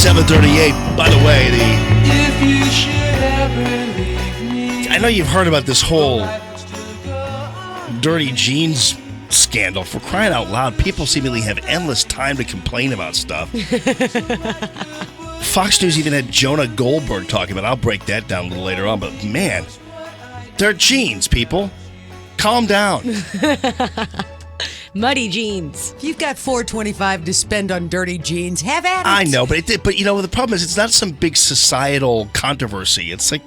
7:38. By the way, If you should ever leave me, I know you've heard about this whole dirty jeans scandal. For crying out loud, people seemingly have endless time to complain about stuff. Fox News even had Jonah Goldberg talking about it. I'll break that down a little later on, but man, they're jeans, people. Calm down. Muddy jeans. If you've got $4.25 to spend on dirty jeans, have at it. I know, but you know, the problem is it's not some big societal controversy. It's like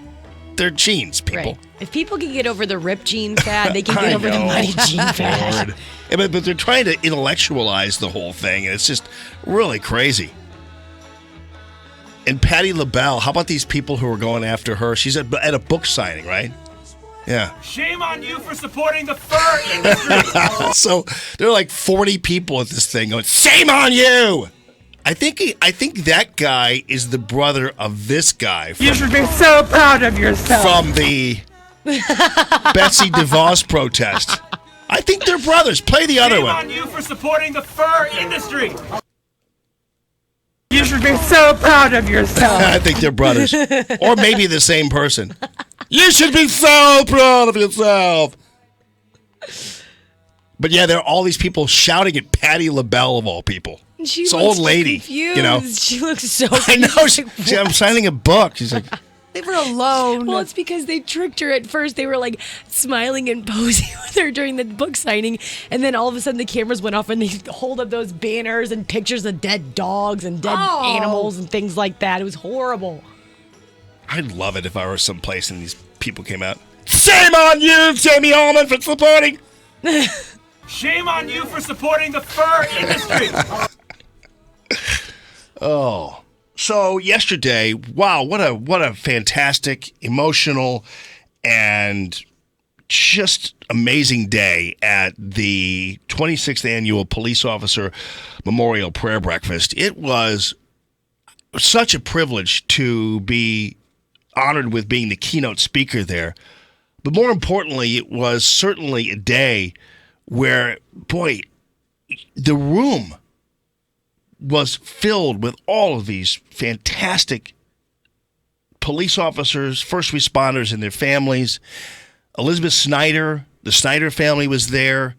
they're jeans, people. Right. If people can get over the ripped jean fad, they can get over the muddy jean fad. Lord. Yeah, but they're trying to intellectualize the whole thing, and it's just really crazy. And Patti LaBelle, how about these people who are going after her? She's at a book signing, right? Yeah. Shame on you for supporting the fur industry. So there are like 40 people at this thing going, shame on you! I think that guy is the brother of this guy You should be so proud of yourself. from the Betsy DeVos protest. I think they're brothers. Play the other Shame one. on you for supporting the fur industry. You should be so proud of yourself. I think they're brothers. Or maybe the same person. You should be so proud of yourself. But yeah, there are all these people shouting at Patti LaBelle of all people. She It's looks old lady, confused. you know. She looks so I know. confused. I'm signing a book. She's like, Leave her alone. Well, it's because they tricked her at first. They were like smiling and posing with her during the book signing. And then all of a sudden the cameras went off and they hold up those banners and pictures of dead dogs and dead animals and things like that. It was horrible. I'd love it if I were someplace and these people came out. Shame on you, Jamie Allman, for supporting. Shame on you for supporting the fur industry. Oh. So yesterday, wow, what a fantastic, emotional, and just amazing day at the 26th Annual Police Officer Memorial Prayer Breakfast. It was such a privilege to be honored with being the keynote speaker there. But more importantly, it was certainly a day where, boy, the room was filled with all of these fantastic police officers, first responders and their families. Elizabeth Snyder, the Snyder family was there.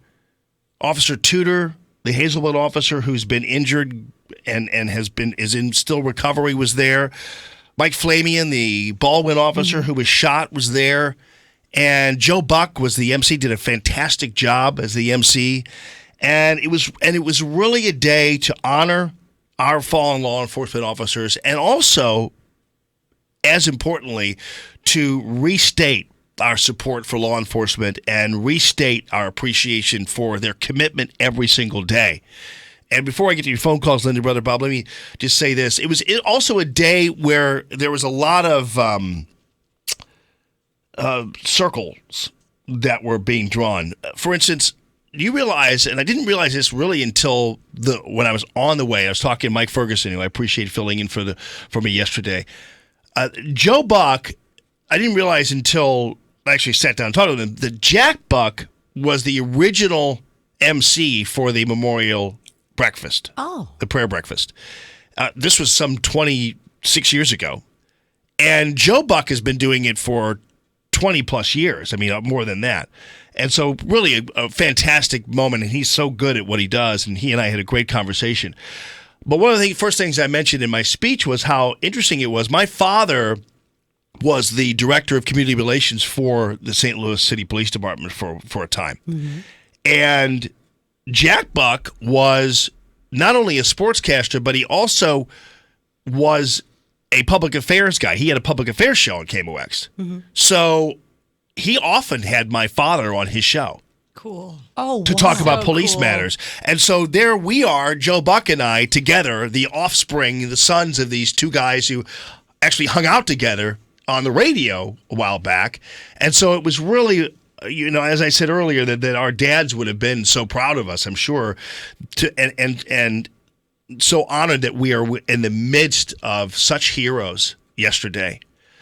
Officer Tudor, the Hazelwood officer who's been injured and is in still recovery, was there. Mike Flamian, the Baldwin officer who was shot, was there. And Joe Buck was the MC, did a fantastic job as the MC. And it was really a day to honor our fallen law enforcement officers, and also, as importantly, to restate our support for law enforcement and restate our appreciation for their commitment every single day. And before I get to your phone calls, Linda, Brother Bob, let me just say this. It was also a day where there was a lot of circles that were being drawn. For instance, you realize, and I didn't realize this really until when I was on the way. I was talking to Mike Ferguson, who I appreciate filling in for me yesterday. Joe Buck, I didn't realize until I actually sat down and talked to him, that Jack Buck was the original MC for the memorial breakfast. Oh. The prayer breakfast. This was some 26 years ago. And Joe Buck has been doing it for 20 plus years. I mean, more than that. And so really a fantastic moment, and he's so good at what he does, and he and I had a great conversation. But one of the first things I mentioned in my speech was how interesting it was. My father was the director of community relations for the St. Louis City Police Department for a time. Mm-hmm. And Jack Buck was not only a sportscaster, but he also was a public affairs guy. He had a public affairs show on KMOX. Mm-hmm. So he often had my father on his show. Cool. Oh, to talk about police matters. And so there we are, Joe Buck and I, together, the offspring, the sons of these two guys who actually hung out together on the radio a while back. And so it was really, you know, as I said earlier, that our dads would have been so proud of us, I'm sure, and so honored that we are in the midst of such heroes yesterday.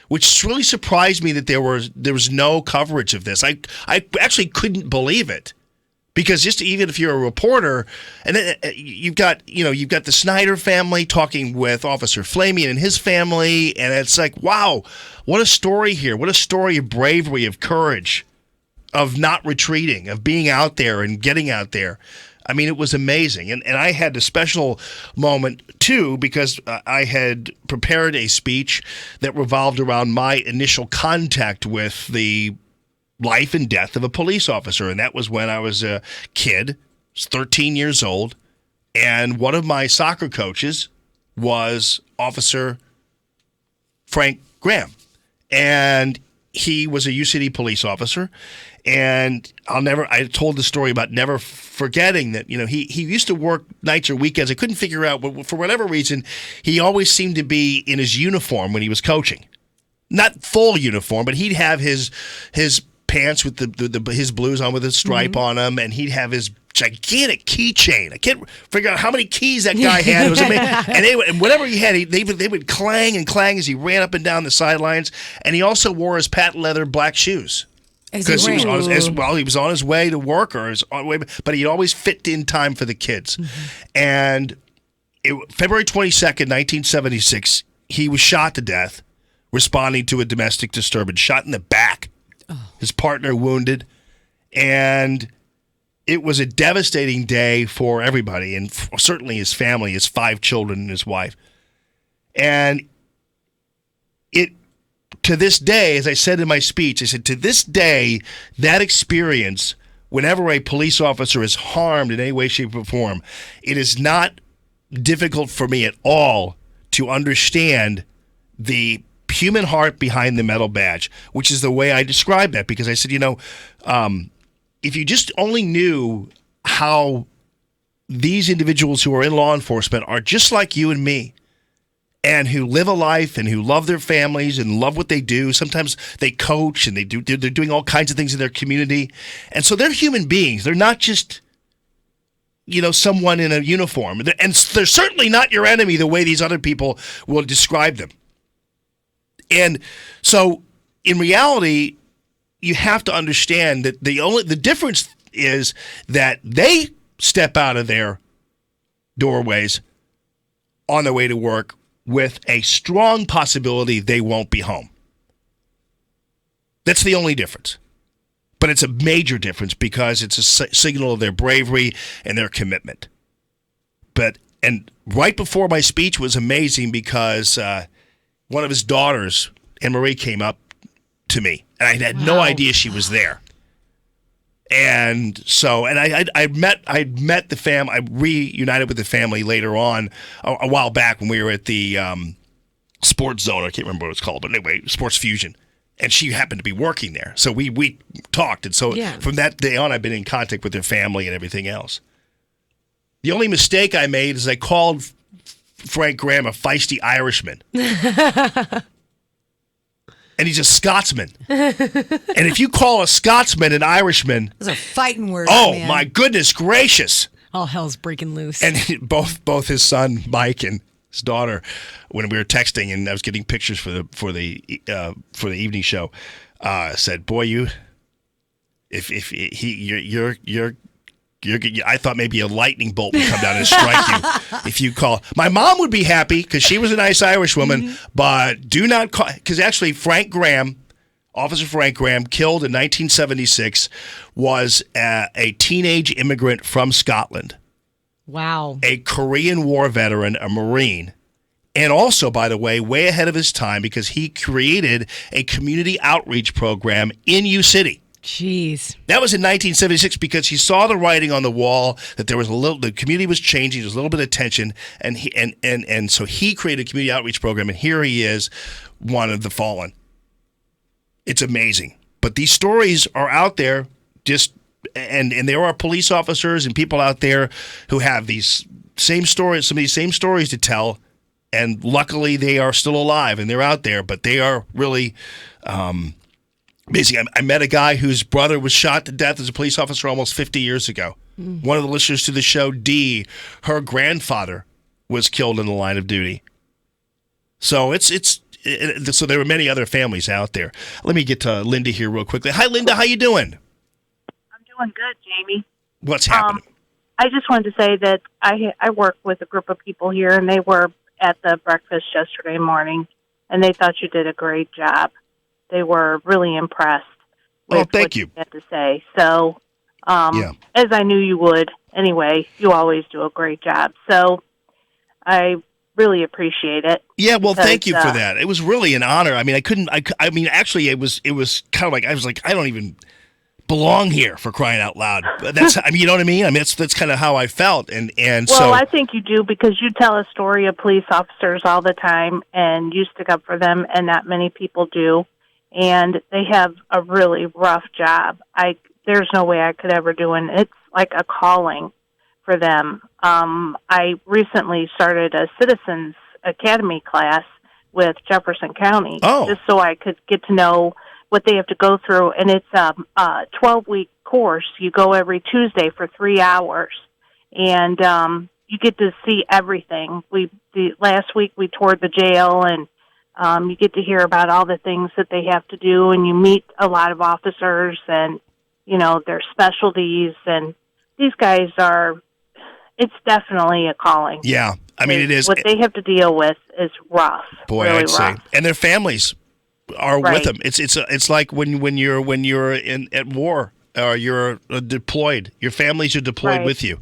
Which really surprised me that there was no coverage of this. I actually couldn't believe it Because just even if you're a reporter, and then you've got the Snyder family talking with Officer Flamian and his family, and it's like, wow, what a story here. What a story of bravery, of courage, of not retreating, of being out there and getting out there. I mean, it was amazing. And I had a special moment, too, because I had prepared a speech that revolved around my initial contact with the life and death of a police officer. And that was when I was a kid, 13 years old. And one of my soccer coaches was Officer Frank Graham. And he was a UCD police officer. And I told the story about never forgetting that, he used to work nights or weekends. I couldn't figure out, but for whatever reason, he always seemed to be in his uniform when he was coaching. Not full uniform, but he'd have his pants with his blues on with a stripe on them, and he'd have his gigantic keychain. I can't figure out how many keys that guy had. It was amazing. And whatever he had, they would clang and clang as he ran up and down the sidelines. And he also wore his patent leather black shoes. Because he was on his way to work but he'd always fit in time for the kids. And February 22nd, 1976, he was shot to death responding to a domestic disturbance, shot in the back. His partner wounded, and it was a devastating day for everybody, and certainly his family, his 5 children, and his wife. And to this day, as I said in my speech, I said, to this day, that experience, whenever a police officer is harmed in any way, shape, or form, it is not difficult for me at all to understand the human heart behind the metal badge, which is the way I describe that, because I said, if you just only knew how these individuals who are in law enforcement are just like you and me, and who live a life and who love their families and love what they do. Sometimes they coach and they're doing all kinds of things in their community. And so they're human beings. They're not just, someone in a uniform. And they're certainly not your enemy the way these other people will describe them. And so in reality, you have to understand that the difference is that they step out of their doorways on their way to work with a strong possibility they won't be home. That's the only difference. But it's a major difference because it's a signal of their bravery and their commitment. And right before my speech was amazing because one of his daughters, Anne-Marie, came up to me, and I had no idea she was there. And so, and I met the fam. I reunited with the family later on a while back when we were at the Sports Zone. I can't remember what it's called, but anyway, Sports Fusion. And she happened to be working there, so we talked. And so from that day on, I've been in contact with their family and everything else. The only mistake I made is I called Frank Graham a feisty Irishman. And he's a Scotsman. And if you call a Scotsman an Irishman... Those are fighting words, man. My goodness gracious. All hell's breaking loose. And both his son, Mike, and his daughter, when we were texting and I was getting pictures for the evening show, said, "Boy, you're I thought maybe a lightning bolt would come down and strike you if you call." My mom would be happy because she was a nice Irish woman, but do not call, because actually Officer Frank Graham, killed in 1976, was a teenage immigrant from Scotland. Wow. A Korean War veteran, a Marine. And also, by the way, way ahead of his time because he created a community outreach program in U-City. Jeez. That was in 1976 because he saw the writing on the wall that there was the community was changing, there was a little bit of tension, and so he created a community outreach program, and here he is, one of the fallen. It's amazing. But these stories are out there, and there are police officers and people out there who have these same stories, some of these same stories to tell, and luckily they are still alive and they're out there, but they are really amazing. I met a guy whose brother was shot to death as a police officer almost 50 years ago. One of the listeners to the show, Dee, her grandfather was killed in the line of duty. So so there were many other families out there. Let me get to Linda here real quickly. Hi, Linda. How you doing? I'm doing good, Jamie. What's happening? I just wanted to say that I work with a group of people here, and they were at the breakfast yesterday morning, and they thought you did a great job. They were really impressed with thank what you. had to say. So, Yeah. as I knew you would anyway, you always do a great job. So I really appreciate it. Yeah, well, because, thank you for that. It was really an honor. I mean, I mean, actually, it was kind of like, I don't even belong here, for crying out loud. That's, I mean, you know what I mean? I mean, that's kind of how I felt. And Well, so. I think you do, because you tell a story of police officers all the time, and you stick up for them, and not many people do. And they have a really rough job. There's no way I could ever do it. It's like a calling for them. I recently started a Citizens Academy class with Jefferson County, just so I could get to know what they have to go through. And it's a 12-week course. You go every Tuesday for 3 hours, and you get to see everything. Last week we toured the jail, and you get to hear about all the things that they have to do, and you meet a lot of officers and, you know, their specialties. And these guys it's definitely a calling. Yeah. I mean, it is. What they have to deal with is rough. Boy, really I'd say. rough. And their families are Right. with them. It's like when you're at war or you're deployed. Your families are deployed Right. with you.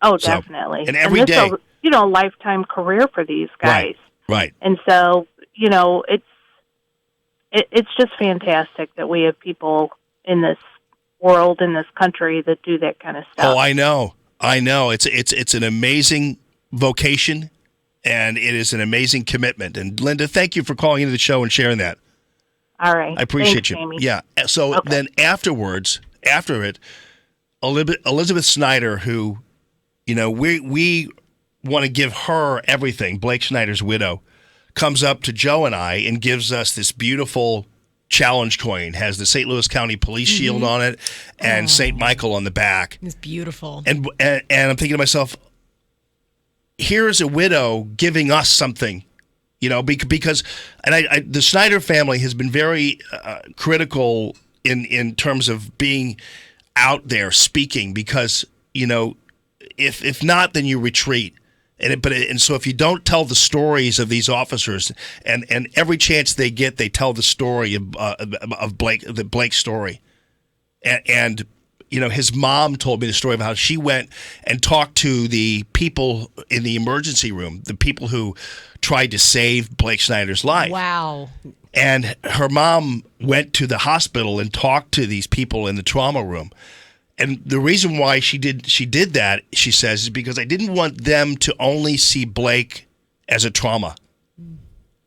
Oh, So, definitely. and every this day. is a lifetime career for these guys. Right. And so, it's just fantastic that we have people in this world, in this country, that do that kind of stuff. Oh, I know. It's an amazing vocation, and it is an amazing commitment. And Linda, thank you for calling into the show and sharing that. All right. I appreciate Thanks, you. Amy. Yeah. So Okay. then after it, Elizabeth Snyder, who, we want to give her everything. Blake Snyder's widow comes up to Joe and I and gives us this beautiful challenge coin. Has the St. Louis County Police Shield on it and St. Michael on the back. It's beautiful. And I'm thinking to myself, here's a widow giving us something, because the Snyder family has been very critical in terms of being out there speaking, because if not, then you retreat. And so if you don't tell the stories of these officers, and every chance they get, they tell the story of Blake's story, and his mom told me the story of how she went and talked to the people in the emergency room, the people who tried to save Blake Snyder's life. Wow. And her mom went to the hospital and talked to these people in the trauma room. And the reason why she did that, she says, is because I didn't want them to only see Blake as a trauma.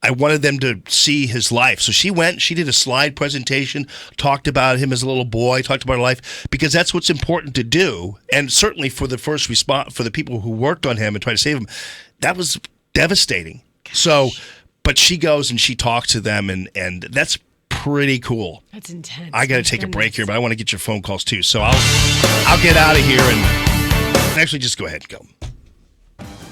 I wanted them to see his life. So she went, she did a slide presentation, talked about him as a little boy, talked about her life, because that's what's important to do. And certainly for the first response, for the people who worked on him and tried to save him, that was devastating. So, but she goes and she talks to them, and that's pretty cool. That's intense. I got to take a break here, but I want to get your phone calls too. So I'll get out of here and actually just go ahead and go.